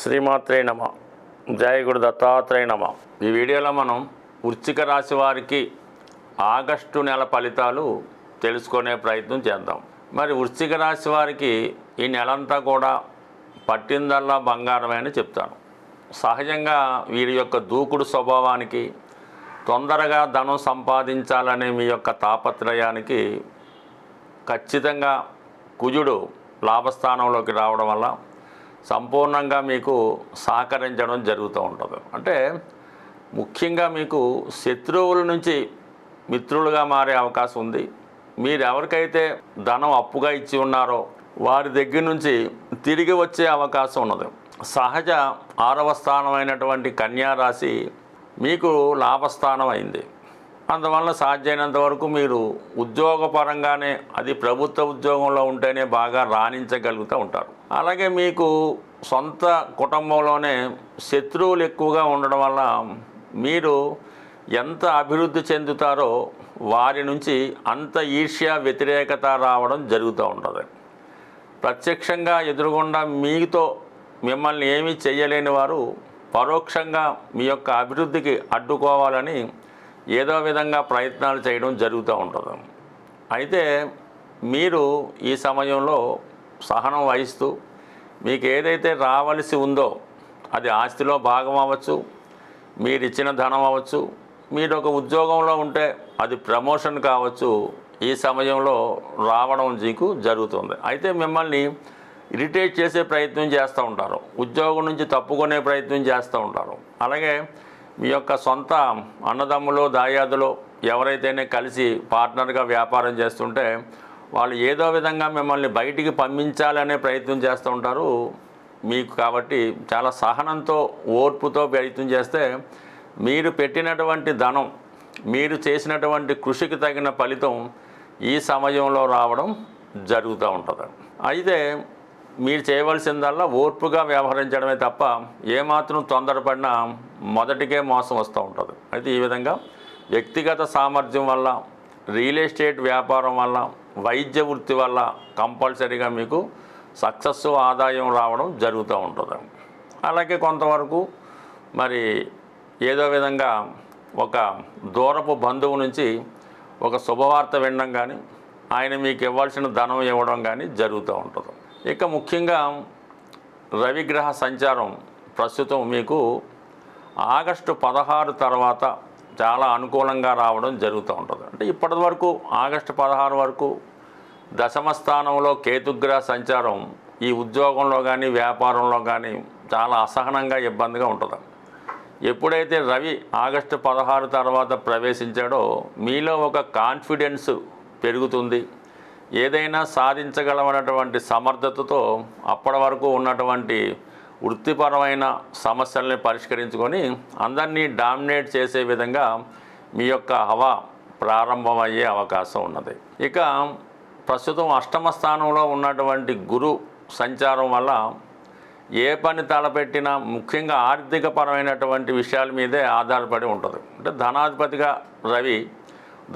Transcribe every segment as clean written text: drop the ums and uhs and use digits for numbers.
శ్రీమాత్రే నమ. జయ గురు దత్తాత్రేయ నమ. ఈ వీడియోలో మనం వృశ్చిక రాశి వారికి ఆగస్టు నెల ఫలితాలు తెలుసుకునే ప్రయత్నం చేద్దాం. మరి వృశ్చిక రాశి వారికి ఈ నెలంతా కూడా పట్టిందల్లా బంగారమే అని చెప్తాను. సహజంగా వీరి యొక్క దూకుడు స్వభావానికి, తొందరగా ధనం సంపాదించాలనే మీ యొక్క తాపత్రయానికి ఖచ్చితంగా కుజుడు లాభస్థానంలోకి రావడం వల్ల సంపూర్ణంగా మీకు సహకరించడం జరుగుతూ ఉంటుంది. అంటే ముఖ్యంగా మీకు శత్రువుల నుంచి మిత్రులుగా మారే అవకాశం ఉంది. మీరు ఎవరికైతే ధనం అప్పుగా ఇచ్చి ఉన్నారో వారి దగ్గర నుంచి తిరిగి వచ్చే అవకాశం ఉన్నది. సహజ 6వ స్థానమైనటువంటి కన్యా రాశి మీకు లాభస్థానం అయింది. అందువల్ల సాధ్యమైనంత వరకు మీరు ఉద్యోగపరంగానే, అది ప్రభుత్వ ఉద్యోగంలో ఉంటేనే బాగా రాణించగలుగుతూ ఉంటారు. అలాగే మీకు సొంత కుటుంబంలోనే శత్రువులు ఎక్కువగా ఉండడం వల్ల మీరు ఎంత అభివృద్ధి చెందుతారో వారి నుంచి అంత ఈర్ష్య, వ్యతిరేకత రావడం జరుగుతూ ఉంటుంది. ప్రత్యక్షంగా ఎదురుగుండా మీతో మిమ్మల్ని ఏమీ చేయలేని వారు పరోక్షంగా మీ యొక్క అభివృద్ధికి అడ్డుకోవాలని ఏదో విధంగా ప్రయత్నాలు చేయడం జరుగుతూ ఉంటుంది. అయితే మీరు ఈ సమయంలో సహనం వహిస్తూ మీకు ఏదైతే రావలసి ఉందో, అది ఆస్తిలో భాగం అవ్వచ్చు, మీరు ఇచ్చిన ధనం అవ్వచ్చు, మీరు ఒక ఉద్యోగంలో ఉంటే అది ప్రమోషన్ కావచ్చు, ఈ సమయంలో రావడం మీకు జరుగుతుంది. అయితే మిమ్మల్ని ఇరిటేట్ చేసే ప్రయత్నం చేస్తూ ఉంటారు, ఉద్యోగం నుంచి తప్పుకునే ప్రయత్నం చేస్తూ ఉంటారు. అలాగే మీ యొక్క సొంత అన్నదమ్ములు, దాయాదులు ఎవరైతేనే కలిసి పార్ట్నర్గా వ్యాపారం చేస్తుంటే వాళ్ళు ఏదో విధంగా మిమ్మల్ని బయటికి పంపించాలనే ప్రయత్నం చేస్తూ ఉంటారు మీకు. కాబట్టి చాలా సహనంతో, ఓర్పుతో ప్రయత్నం చేస్తే మీరు పెట్టినటువంటి ధనం, మీరు చేసినటువంటి కృషికి తగిన ఫలితం ఈ సమయంలో రావడం జరుగుతూ ఉంటుంది. అయితే మీరు చేయవలసిందల్లా ఓర్పుగా వ్యవహరించడమే తప్ప ఏమాత్రం తొందరపడినా మొదటికే మోసం వస్తూ ఉంటుంది. అయితే ఈ విధంగా వ్యక్తిగత సామర్థ్యం వల్ల, రియల్ ఎస్టేట్ వ్యాపారం వల్ల, వైద్య వృత్తి వల్ల కంపల్సరీగా మీకు సక్సెస్, ఆదాయం రావడం జరుగుతూ ఉంటుంది. అలాగే కొంతవరకు మరి ఏదో విధంగా ఒక దూరపు బంధువు నుంచి ఒక శుభవార్త వినడం కానీ, ఆయన మీకు ఇవ్వాల్సిన ధనం ఇవ్వడం కానీ జరుగుతూ ఉంటుంది. ఇక ముఖ్యంగా రవిగ్రహ సంచారం ప్రస్తుతం మీకు ఆగస్టు 16 తర్వాత చాలా అనుకూలంగా రావడం జరుగుతూ ఉంటుంది. అంటే ఇప్పటి వరకు ఆగస్టు 16 వరకు దశమ స్థానంలో కేతుగ్రహ సంచారం ఈ ఉద్యోగంలో కానీ, వ్యాపారంలో కానీ చాలా అసహనంగా, ఇబ్బందిగా ఉంటుంది. ఎప్పుడైతే రవి ఆగస్టు 16 తర్వాత ప్రవేశించాడో మీలో ఒక కాన్ఫిడెన్స్ పెరుగుతుంది. ఏదైనా సాధించగలమన్నటువంటి సమర్థతతో అప్పటి వరకు ఉన్నటువంటి వృత్తిపరమైన సమస్యల్ని పరిష్కరించుకొని అందరినీ డామినేట్ చేసే విధంగా మీ యొక్క హవా ప్రారంభమయ్యే అవకాశం ఉన్నది. ఇక ప్రస్తుతం 8వ స్థానంలో ఉన్నటువంటి గురు సంచారం వల్ల ఏ పని తలపెట్టినా ముఖ్యంగా ఆర్థికపరమైనటువంటి విషయాల మీదే ఆధారపడి ఉంటుంది. అంటే ధనాధిపతిగా రవి,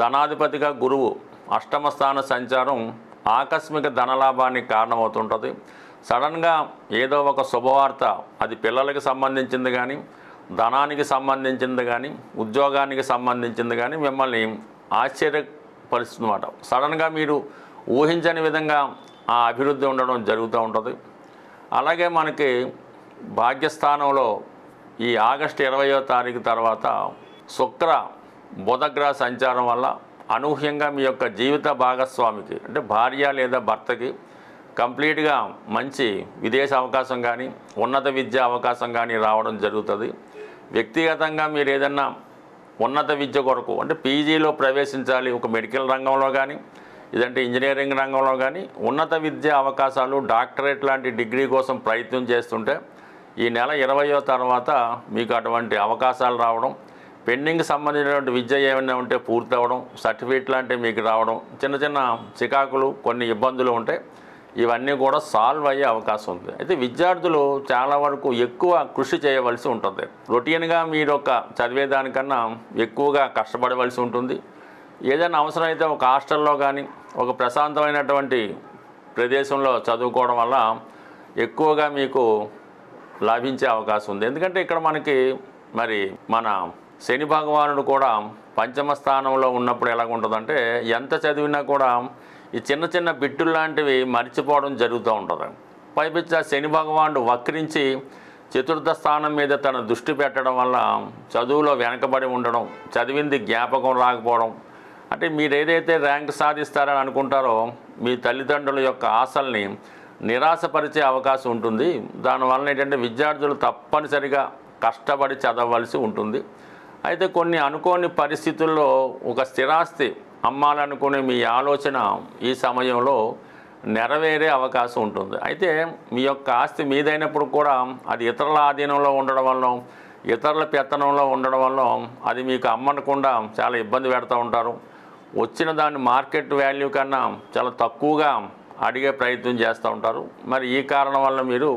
ధనాధిపతిగా గురువు 8వ స్థాన సంచారం ఆకస్మిక ధనలాభానికి కారణమవుతుంటుంది. సడన్గా ఏదో ఒక శుభవార్త, అది పిల్లలకి సంబంధించింది కానీ, ధనానికి సంబంధించింది కానీ, ఉద్యోగానికి సంబంధించింది కానీ మిమ్మల్ని ఆశ్చర్యపరుస్తుందన్నమాట. సడన్గా మీరు ఊహించని విధంగా ఆ అభివృద్ధి ఉండడం జరుగుతూ ఉంటుంది. అలాగే మనకి భాగ్యస్థానంలో ఈ ఆగస్టు 20వ తారీఖు తర్వాత శుక్ర బుధగ్రహ సంచారం వల్ల అనూహ్యంగా మీ యొక్క జీవిత భాగస్వామికి, అంటే భార్య లేదా భర్తకి కంప్లీట్గా మంచి విదేశ అవకాశం కానీ, ఉన్నత విద్య అవకాశం కానీ రావడం జరుగుతుంది. వ్యక్తిగతంగా మీరు ఏదన్నా ఉన్నత విద్య కొరకు, అంటే పీజీలో ప్రవేశించాలి, ఒక మెడికల్ రంగంలో కానీ, ఇదంటే ఇంజనీరింగ్ రంగంలో కానీ ఉన్నత విద్య అవకాశాలు, డాక్టరేట్ లాంటి డిగ్రీ కోసం ప్రయత్నం చేస్తుంటే ఈ నెల 20వ తర్వాత మీకు అటువంటి అవకాశాలు రావడం, పెండింగ్ సంబంధించినటువంటి విద్య ఏమైనా ఉంటే పూర్తి అవ్వడం, సర్టిఫికేట్ లాంటివి మీకు రావడం, చిన్న చిన్న చికాకులు, కొన్ని ఇబ్బందులు ఉంటే ఇవన్నీ కూడా సాల్వ్ అయ్యే అవకాశం ఉంది. అయితే విద్యార్థులు చాలా వరకు ఎక్కువ కృషి చేయవలసి ఉంటుంది. రొటీన్గా మీరు ఒక చదివేదానికన్నా ఎక్కువగా కష్టపడవలసి ఉంటుంది. ఏదైనా అవసరమైతే ఒక హాస్టల్లో కానీ, ఒక ప్రశాంతమైనటువంటి ప్రదేశంలో చదువుకోవడం వల్ల ఎక్కువగా మీకు లభించే అవకాశం ఉంది. ఎందుకంటే ఇక్కడ మనకి మరి మన శని భగవానుడు కూడా పంచమ స్థానంలో ఉన్నప్పుడు ఎలాగుంటుందంటే ఎంత చదివినా కూడా ఈ చిన్న చిన్న బిట్టులు లాంటివి మర్చిపోవడం జరుగుతూ ఉంటుంది. పైపించి ఆ శని భగవానుడు వక్రించి చతుర్థ స్థానం మీద తన దృష్టి పెట్టడం వల్ల చదువులో వెనకబడి ఉండడం, చదివింది జ్ఞాపకం రాకపోవడం, అంటే మీరు ఏదైతే ర్యాంక్ సాధిస్తారని అనుకుంటారో మీ తల్లిదండ్రుల యొక్క ఆశల్ని నిరాశపరిచే అవకాశం ఉంటుంది. దానివల్ల ఏంటంటే విద్యార్థులు తప్పనిసరిగా కష్టపడి చదవవలసి ఉంటుంది. అయితే కొన్ని అనుకోని పరిస్థితుల్లో ఒక స్థిరాస్తి అమ్మాలనుకునే మీ ఆలోచన ఈ సమయంలో నెరవేరే అవకాశం ఉంటుంది. అయితే మీ యొక్క ఆస్తి మీదైనప్పుడు కూడా అది ఇతరుల ఆధీనంలో ఉండడం వల్ల, ఇతరుల పెత్తనంలో ఉండడం వల్ల అది మీకు అమ్మనకుండా చాలా ఇబ్బంది పెడతా ఉంటారు. వచ్చిన దాన్ని మార్కెట్ వాల్యూ కన్నా చాలా తక్కువగా అడిగే ప్రయత్నం చేస్తూ ఉంటారు. మరి ఈ కారణం వల్ల మీరు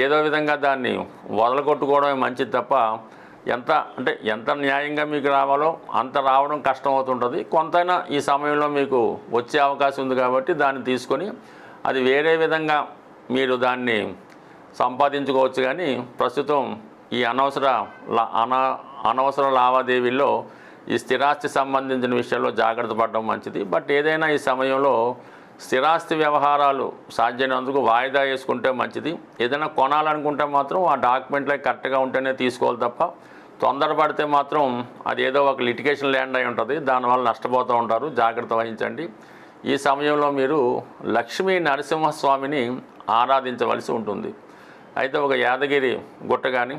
ఏదో విధంగా దాన్ని వదలగొట్టుకోవడమే మంచిది తప్ప ఎంత న్యాయంగా మీకు రావాలో అంత రావడం కష్టం అవుతుంటుంది. కొంతైనా ఈ సమయంలో మీకు వచ్చే అవకాశం ఉంది కాబట్టి దాన్ని తీసుకొని అది వేరే విధంగా మీరు దాన్ని సంపాదించుకోవచ్చు. కానీ ప్రస్తుతం ఈ అనవసర లావాదేవీల్లో ఈ స్థిరాస్తి సంబంధించిన విషయంలో జాగ్రత్త పడడం మంచిది. బట్ ఏదైనా ఈ సమయంలో స్థిరాస్తి వ్యవహారాలు సాధ్యమైనందుకు వాయిదా వేసుకుంటే మంచిది. ఏదైనా కొనాలనుకుంటే మాత్రం ఆ డాక్యుమెంట్లే కరెక్ట్గా ఉంటేనే తీసుకోవాలి తప్ప తొందరపడితే మాత్రం అది ఏదో ఒక లిటిగేషన్ ల్యాండ్ అయి ఉంటుంది, దానివల్ల నష్టపోతూ ఉంటారు. జాగ్రత్త వహించండి. ఈ సమయంలో మీరు లక్ష్మీ నరసింహస్వామిని ఆరాధించవలసి ఉంటుంది. అయితే ఒక యాదగిరి గుట్ట కానీ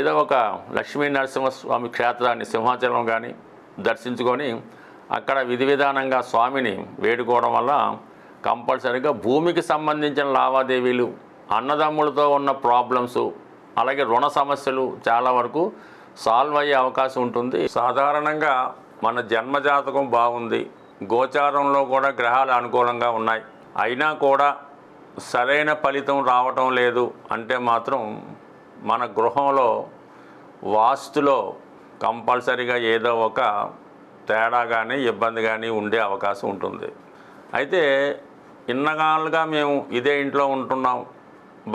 ఏదో ఒక లక్ష్మీ నరసింహస్వామి క్షేత్రాన్ని సింహాచలం కానీ దర్శించుకొని అక్కడ విధి విధానంగా స్వామిని వేడుకోవడం వల్ల కంపల్సరీగా భూమికి సంబంధించిన లావాదేవీలు, అన్నదమ్ములతో ఉన్న ప్రాబ్లమ్స్, అలాగే రుణ సమస్యలు చాలా వరకు సాల్వ్ అయ్యే అవకాశం ఉంటుంది. సాధారణంగా మన జన్మజాతకం బాగుంది, గోచారంలో కూడా గ్రహాలు అనుకూలంగా ఉన్నాయి, అయినా కూడా సరైన ఫలితం రావటం లేదు అంటే మాత్రం మన గృహంలో వాస్తులో కంపల్సరీగా ఏదో ఒక తేడా కానీ ఇబ్బంది కానీ ఉండే అవకాశం ఉంటుంది. అయితే ఇన్నగాళ్ళుగా మేము ఇదే ఇంట్లో ఉంటున్నాం,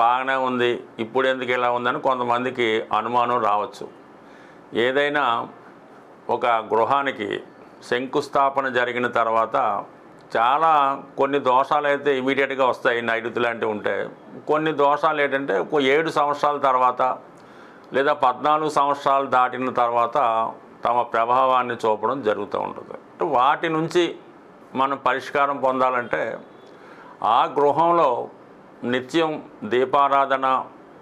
బాగానే ఉంది, ఇప్పుడు ఎందుకు ఇలా ఉందని కొంతమందికి అనుమానం రావచ్చు. ఏదైనా ఒక గృహానికి శంకుస్థాపన జరిగిన తర్వాత కొన్ని దోషాలు అయితే ఇమీడియట్గా వస్తాయి, నైరుతి లాంటివి ఉంటే. కొన్ని దోషాలు ఏంటంటే 7 సంవత్సరాల తర్వాత లేదా 14 సంవత్సరాలు దాటిన తర్వాత తమ ప్రభావాన్ని చూపడం జరుగుతూ ఉంటుంది. వాటి నుంచి మనం పరిష్కారం పొందాలంటే ఆ గృహంలో నిత్యం దీపారాధన,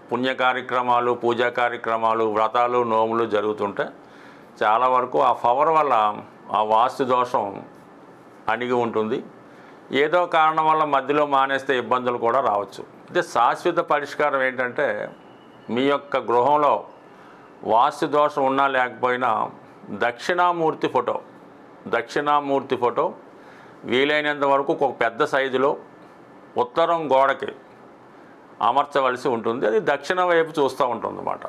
పుణ్య కార్యక్రమాలు, పూజా కార్యక్రమాలు, వ్రతాలు, నోములు జరుగుతుంటే చాలా వరకు ఆ పవర్ వల్ల ఆ వాస్తు దోషం అణిగి ఉంటుంది. ఏదో కారణం వల్ల మధ్యలో మానేస్తే ఇబ్బందులు కూడా రావచ్చు. అయితే శాశ్వత పరిష్కారం ఏంటంటే మీ యొక్క గృహంలో వాస్తు దోషం ఉన్నా లేకపోయినా దక్షిణామూర్తి ఫోటో వీలైనంత వరకు ఒక పెద్ద సైజులో ఉత్తరం గోడకి అమర్చవలసి ఉంటుంది. అది దక్షిణ వైపు చూస్తూ ఉంటుందన్నమాట.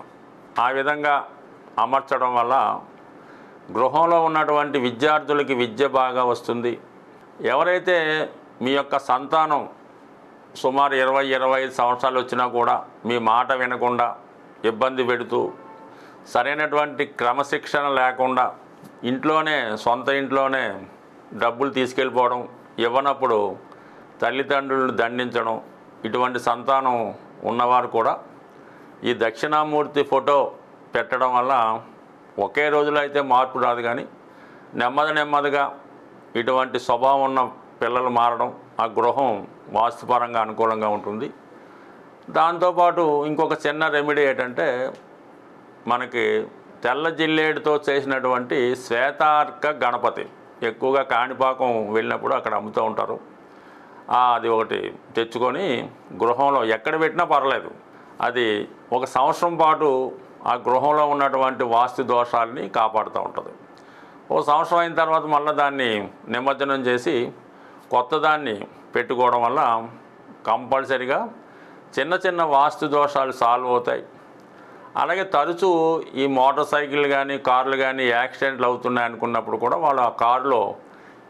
ఆ విధంగా అమర్చడం వల్ల గృహంలో ఉన్నటువంటి విద్యార్థులకి విద్య బాగా వస్తుంది. ఎవరైతే మీ యొక్క సంతానం సుమారు 20-25 సంవత్సరాలు వచ్చినా కూడా మీ మాట వినకుండా ఇబ్బంది పెడుతూ సరైనటువంటి క్రమశిక్షణ లేకుండా సొంత ఇంట్లోనే డబ్బులు తీసుకెళ్ళిపోవడం, ఇవ్వనప్పుడు తల్లిదండ్రులను దండించడం, ఇటువంటి సంతానం ఉన్నవారు కూడా ఈ దక్షిణామూర్తి ఫోటో పెట్టడం వల్ల ఒకే రోజులో అయితే మార్పు రాదు, కానీ నెమ్మదిగా ఇటువంటి స్వభావం ఉన్న పిల్లలు మారడం, ఆ గృహం వాస్తుపరంగా అనుకూలంగా ఉంటుంది. దాంతోపాటు ఇంకొక చిన్న రెమెడీ ఏంటంటే మనకి తెల్ల జిల్లేడుతో చేసినటువంటి శ్వేతార్క గణపతి ఎక్కువగా కాణిపాకం వెళ్ళినప్పుడు అక్కడ అమ్ముతూ ఉంటారు. అది ఒకటి తెచ్చుకొని గృహంలో ఎక్కడ పెట్టినా పర్లేదు, అది 1 సంవత్సరం పాటు ఆ గృహంలో ఉన్నటువంటి వాస్తు దోషాలని కాపాడుతూ ఉంటుంది. 1 సంవత్సరం అయిన తర్వాత మళ్ళీ దాన్ని నిమజ్జనం చేసి కొత్త దాన్ని పెట్టుకోవడం వల్ల కంపల్సరిగా చిన్న వాస్తు దోషాలు సాల్వ్ అవుతాయి. అలాగే తరచూ ఈ మోటార్ సైకిల్ కానీ కార్లు కానీ యాక్సిడెంట్లు అవుతున్నాయి అనుకున్నప్పుడు కూడా వాళ్ళు ఆ కారులో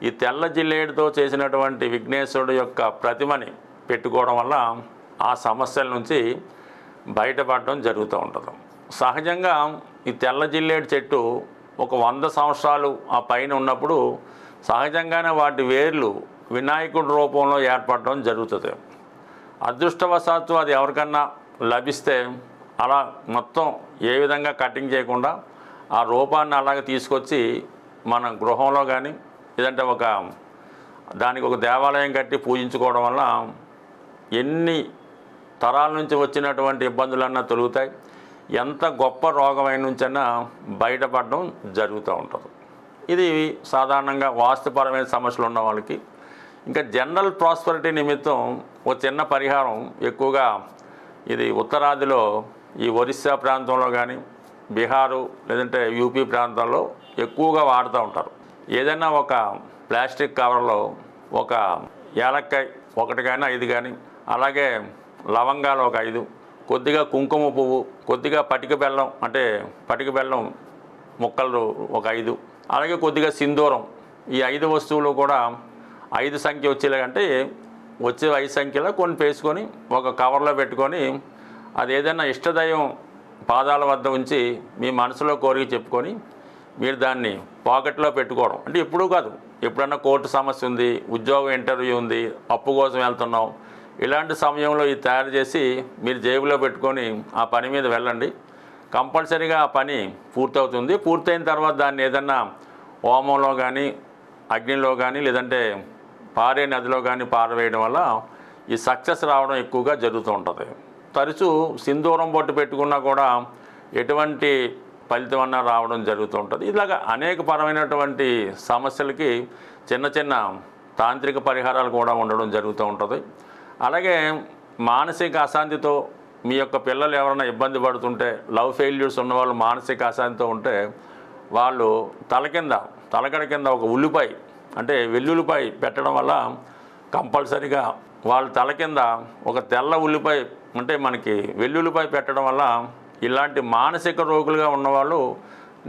ఈ తెల్ల జిల్లేడుతో చేసినటువంటి విఘ్నేశ్వరుడు యొక్క ప్రతిమని పెట్టుకోవడం వల్ల ఆ సమస్యల నుంచి బయటపడడం జరుగుతూ ఉంటుంది. సహజంగా ఈ తెల్ల జిల్లేడు చెట్టు ఒక 100 సంవత్సరాలు ఆ పైన ఉన్నప్పుడు సహజంగానే వాటి వేర్లు వినాయకుడి రూపంలో ఏర్పడడం జరుగుతుంది. అదృష్టవశాత్తు అది ఎవరికన్నా లభిస్తే అలా మొత్తం ఏ విధంగా కటింగ్ చేయకుండా ఆ రూపాన్ని అలాగే తీసుకొచ్చి మన గృహంలో కానీ లేదంటే దానికి ఒక దేవాలయం కట్టి పూజించుకోవడం వల్ల ఎన్ని తరాల నుంచి వచ్చినటువంటి ఇబ్బందులన్నా తొలుగుతాయి. ఎంత గొప్ప రోగమైన నుంచైనా బయటపడడం జరుగుతూ ఉంటుంది. ఇది సాధారణంగా వాస్తుపరమైన సమస్యలు ఉన్న వాళ్ళకి. ఇంకా జనరల్ ప్రాస్పరిటీ నిమిత్తం ఒక చిన్న పరిహారం ఎక్కువగా ఇది ఉత్తరాదిలో ఈ ఒరిస్సా ప్రాంతంలో కానీ బీహారు లేదంటే యూపీ ప్రాంతాల్లో ఎక్కువగా వాడుతూ ఉంటారు. ఏదైనా ఒక ప్లాస్టిక్ కవర్లో ఒక యాలక్కాయ 1 కానీ 5 కానీ, అలాగే లవంగాలు ఒక 5, కొద్దిగా కుంకుమ పువ్వు, కొద్దిగా పటిక బెల్లం అంటే పటిక బెల్లం ముక్కలు ఒక 5, అలాగే కొద్దిగా సింధూరం, ఈ 5 వస్తువులు కూడా 5 సంఖ్య వచ్చేలాగంటే వచ్చే 5 సంఖ్యలో కొన్ని వేసుకొని ఒక కవర్లో పెట్టుకొని అది ఏదైనా ఇష్టదైవం పాదాల వద్ద ఉంచి మీ మనసులో కోరిక చెప్పుకొని మీరు దాన్ని పాకెట్లో పెట్టుకోవడం. అంటే ఎప్పుడూ కాదు, ఎప్పుడన్నా కోర్టు సమస్య ఉంది, ఉద్యోగం ఇంటర్వ్యూ ఉంది, అప్పు కోసం వెళ్తున్నాం, ఇలాంటి సమయంలో ఇది తయారు చేసి మీరు జేబులో పెట్టుకొని ఆ పని మీద వెళ్ళండి. కంపల్సరీగా ఆ పని పూర్తవుతుంది. పూర్తయిన తర్వాత దాన్ని ఏదన్నా హోమంలో కానీ అగ్నిలో కానీ లేదంటే పారే నదిలో కానీ పారవేయడం వల్ల ఈ సక్సెస్ రావడం ఎక్కువగా జరుగుతూ ఉంటుంది. తరచూ సింధూరం బొట్టు పెట్టుకున్నా కూడా ఎటువంటి ఫలితం అన్నా రావడం జరుగుతూ ఉంటుంది. ఇలాగ అనేక పరమైనటువంటి సమస్యలకి చిన్న చిన్న తాంత్రిక పరిహారాలు కూడా ఉండడం జరుగుతూ ఉంటుంది. అలాగే మానసిక అశాంతితో మీ యొక్క పిల్లలు ఎవరైనా ఇబ్బంది పడుతుంటే, లవ్ ఫెయిల్యూర్స్ ఉన్నవాళ్ళు మానసిక అశాంతితో ఉంటే వాళ్ళు తలకడ కింద ఒక ఉల్లిపాయ అంటే వెల్లుల్లిపాయ పెట్టడం వల్ల కంపల్సరీగా వాళ్ళ తల కింద ఒక తెల్ల ఉల్లిపాయ అంటే మనకి వెల్లుల్లిపాయ పెట్టడం వల్ల ఇలాంటి మానసిక రోగులుగా ఉన్నవాళ్ళు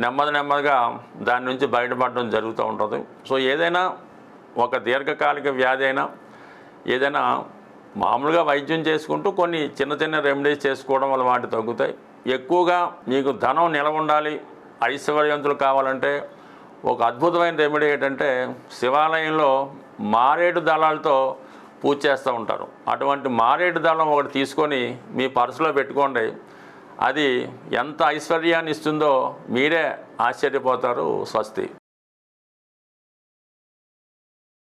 నెమ్మదిగా దాని నుంచి బయటపడడం జరుగుతూ ఉంటుంది. సో ఏదైనా ఒక దీర్ఘకాలిక వ్యాధి అయినా ఏదైనా మామూలుగా వైద్యం చేసుకుంటూ కొన్ని చిన్న చిన్న రెమెడీస్ చేసుకోవడం వల్ల వాటి తగ్గుతాయి. ఎక్కువగా మీకు ధనం నిలవ ఉండాలి, ఐశ్వర్యవంతులు కావాలంటే ఒక అద్భుతమైన రెమెడీ ఏంటంటే శివాలయంలో మారేడు దళాలతో పూజ చేస్తూ ఉంటారు. అటువంటి మారేడు దళం ఒకటి తీసుకొని మీ పర్సులో పెట్టుకోండి. అది ఎంత ఐశ్వర్యాన్ని ఇస్తుందో మీరే ఆశ్చర్యపోతారు. స్వస్తి.